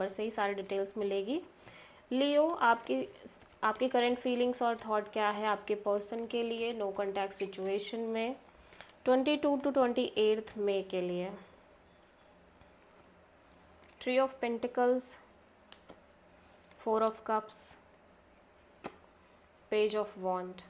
पर से ही सारी डिटेल्स मिलेगी। लियो, आपकी करंट फीलिंग्स और थॉट क्या है आपके पर्सन के लिए नो कॉन्टैक्ट सिचुएशन में 22 टू 28 मई के लिए। Three of pentacles, 4 of cups, page of wands.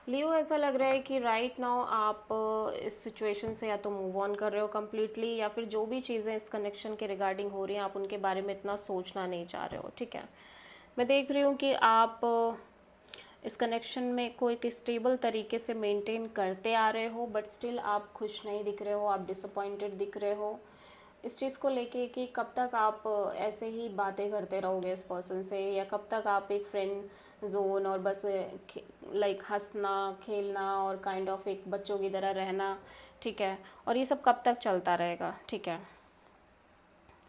Leo, ऐसा लग रहा है कि राइट नाउ आप इस सिचुएशन से या तो मूव ऑन कर रहे हो कम्प्लीटली, या फिर जो भी चीज़ें इस कनेक्शन के रिगार्डिंग हो रही हैं आप उनके बारे में इतना सोचना नहीं चाह रहे हो। ठीक है, मैं देख रही हूँ कि आप इस कनेक्शन में को एक स्टेबल तरीके से मेंटेन करते आ रहे हो, बट स्टिल आप खुश नहीं दिख रहे हो, आप डिसअपॉइंटेड दिख रहे हो इस चीज़ को लेके कि कब तक आप ऐसे ही बातें करते रहोगे इस पर्सन से, या कब तक आप एक फ्रेंड जोन और बस लाइक हंसना खेलना और काइंड ऑफ एक बच्चों की तरह रहना। ठीक है, और ये सब कब तक चलता रहेगा। ठीक है,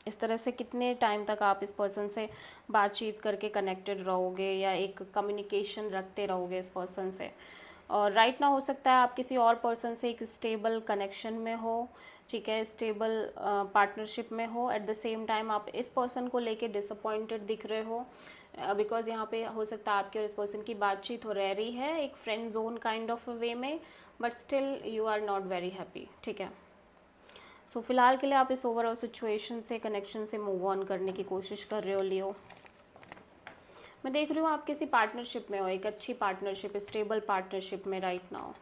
इस तरह से कितने टाइम तक आप इस पर्सन से बातचीत करके कनेक्टेड रहोगे या एक कम्युनिकेशन रखते रहोगे इस पर्सन से। और राइट ना हो सकता है आप किसी और पर्सन से एक स्टेबल कनेक्शन में हो, ठीक है, स्टेबल पार्टनरशिप में हो, एट द सेम टाइम आप इस पर्सन को लेके डिसअपॉइंटेड दिख रहे हो, बिकॉज यहाँ पे हो सकता है आपके और इस पर्सन की बातचीत हो रह रही है एक friend zone kind of way में, but still you are not very happy. ठीक है, सो फिलहाल के लिए आप इस ओवरऑल सिचुएशन से कनेक्शन से मूव ऑन करने की कोशिश कर रहे हो लियो। मैं देख रही हूँ आप किसी पार्टनरशिप में हो, एक अच्छी पार्टनरशिप, स्टेबल पार्टनरशिप में राइट नाउ।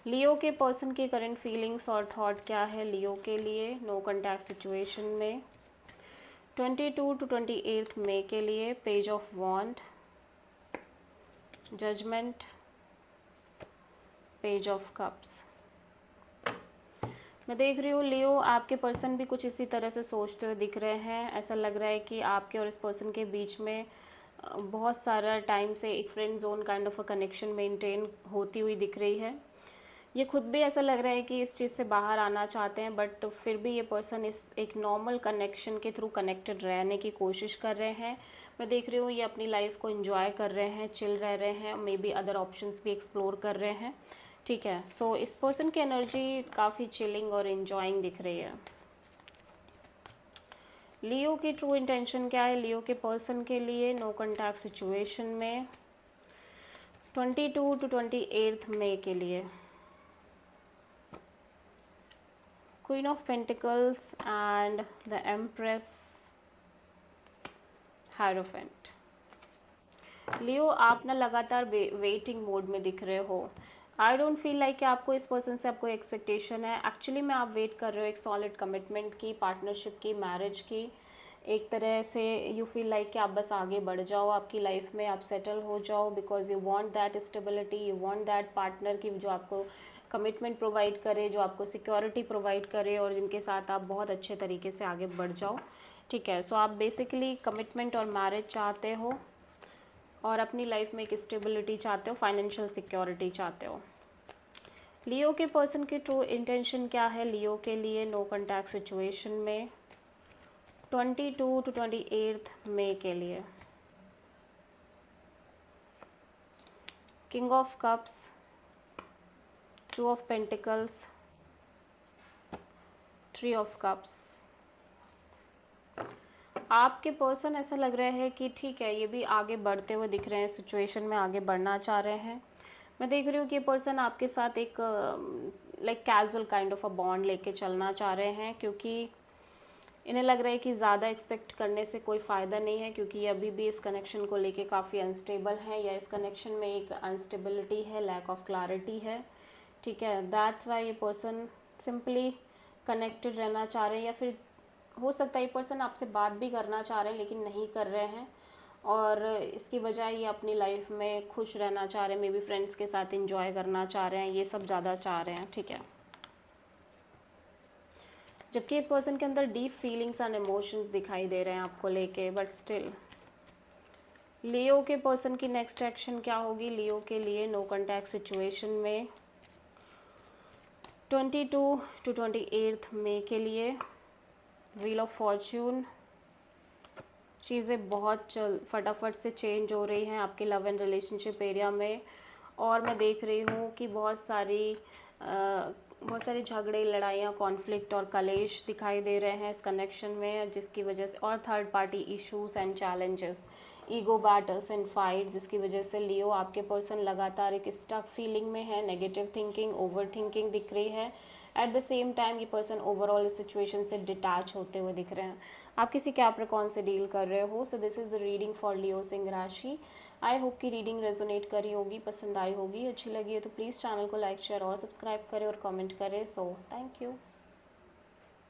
लियो के पर्सन की करंट फीलिंग्स और थॉट क्या है लियो के लिए नो कॉन्टैक्ट सिचुएशन में 22 टू 28 मई के लिए। Page of wand, judgement, page of cups. मैं देख रही हूँ लियो, आपके पर्सन भी कुछ इसी तरह से सोचते हुए दिख रहे हैं। ऐसा लग रहा है कि आपके और इस पर्सन के बीच में बहुत सारा टाइम से एक friend zone kind of a connection maintain होती हुई दिख रही है। ये खुद भी ऐसा लग रहा है कि इस चीज़ से बाहर आना चाहते हैं, बट फिर भी ये पर्सन इस एक नॉर्मल कनेक्शन के थ्रू कनेक्टेड रहने की कोशिश कर रहे हैं। मैं देख रही हूँ ये अपनी लाइफ को एंजॉय कर रहे हैं, चिल रह रहे हैं, मे बी अदर ऑप्शंस भी एक्सप्लोर कर रहे हैं। ठीक है, सो इस पर्सन की एनर्जी काफ़ी चिलिंग और एंजॉइंग दिख रही है। लियो की ट्रू इंटेंशन क्या है लियो के पर्सन के लिए नो कॉन्टैक्ट सिचुएशन में 22 टू 28 मई के लिए। Queen of pentacles and the empress, hierophant. Leo, आप ना लगातार वेटिंग मोड में दिख रहे हो। आई डोंट फील लाइक कि आपको इस पर्सन से आपको एक्सपेक्टेशन है। एक्चुअली में आप वेट कर रहे हो एक सॉलिड कमिटमेंट की, पार्टनरशिप की, मैरिज की। एक तरह से यू फील लाइक कि आप बस आगे बढ़ जाओ आपकी लाइफ में, आप सेटल हो जाओ, because you want that stability, you want that partner की जो आपको कमिटमेंट प्रोवाइड करे, जो आपको सिक्योरिटी प्रोवाइड करे और जिनके साथ आप बहुत अच्छे तरीके से आगे बढ़ जाओ। ठीक है, सो आप बेसिकली कमिटमेंट और मैरिज चाहते हो और अपनी लाइफ में एक स्टेबिलिटी चाहते हो, फाइनेंशियल सिक्योरिटी चाहते हो। लियो के पर्सन की ट्रू इंटेंशन क्या है लियो के लिए नो कॉन्टैक्ट सिचुएशन में 22 टू 28 मई के लिए। King of cups, 2 of pentacles, 3 of cups. आपके पर्सन ऐसा लग रहा है कि ठीक है ये भी आगे बढ़ते हुए दिख रहे हैं, सिचुएशन में आगे बढ़ना चाह रहे हैं। मैं देख रही हूँ कि ये पर्सन आपके साथ एक like casual kind of a bond लेके चलना चाह रहे हैं, क्योंकि इन्हें लग रहा है कि ज़्यादा एक्सपेक्ट करने से कोई फ़ायदा नहीं है, क्योंकि ये अभी भी इस कनेक्शन को लेके काफ़ी अनस्टेबल है, या इस कनेक्शन में एक अनस्टेबिलिटी है, लैक ऑफ क्लैरिटी है। ठीक है, दैट्स वाई ये पर्सन सिंपली कनेक्टेड रहना चाह रहे हैं, या फिर हो सकता है ये पर्सन आपसे बात भी करना चाह रहे हैं लेकिन नहीं कर रहे हैं, और इसकी बजाय ये अपनी लाइफ में खुश रहना चाह रहे हैं, मे बी फ्रेंड्स के साथ इंजॉय करना चाह रहे हैं, ये सब ज़्यादा चाह रहे हैं। ठीक है, जबकि इस पर्सन के अंदर डीप फीलिंग्स एंड इमोशंस दिखाई दे रहे हैं आपको लेके, बट स्टिल लियो के पर्सन की नेक्स्ट एक्शन क्या होगी लियो के लिए नो कॉन्टैक्ट सिचुएशन में 22 टू 28 मई के लिए। व्हील ऑफ फॉर्च्यून, चीज़ें बहुत फटाफट से चेंज हो रही हैं आपके लव एंड रिलेशनशिप एरिया में, और मैं देख रही हूँ कि बहुत सारी बहुत सारे झगड़े, लड़ाइयाँ, कॉन्फ्लिक्ट और कलेश दिखाई दे रहे हैं इस कनेक्शन में, जिसकी वजह से, और third party issues and challenges, ego battles and fight, जिसकी वजह से लियो आपके पर्सन लगातार एक स्टक फीलिंग में है, नेगेटिव थिंकिंग, ओवर थिंकिंग दिख रही है। एट द सेम टाइम ये पर्सन ओवरऑल इस सिचुएशन से डिटैच होते हुए दिख रहे हैं। आप किसी कैप्रिकॉर्न से डील कर रहे हो। So this is the reading for Leo सिंह राशि। आई होप की रीडिंग रेजोनेट करी होगी, पसंद आई होगी, अच्छी लगी है तो प्लीज़ चैनल को लाइक, शेयर और सब्सक्राइब करें और कमेंट करें। So thank you.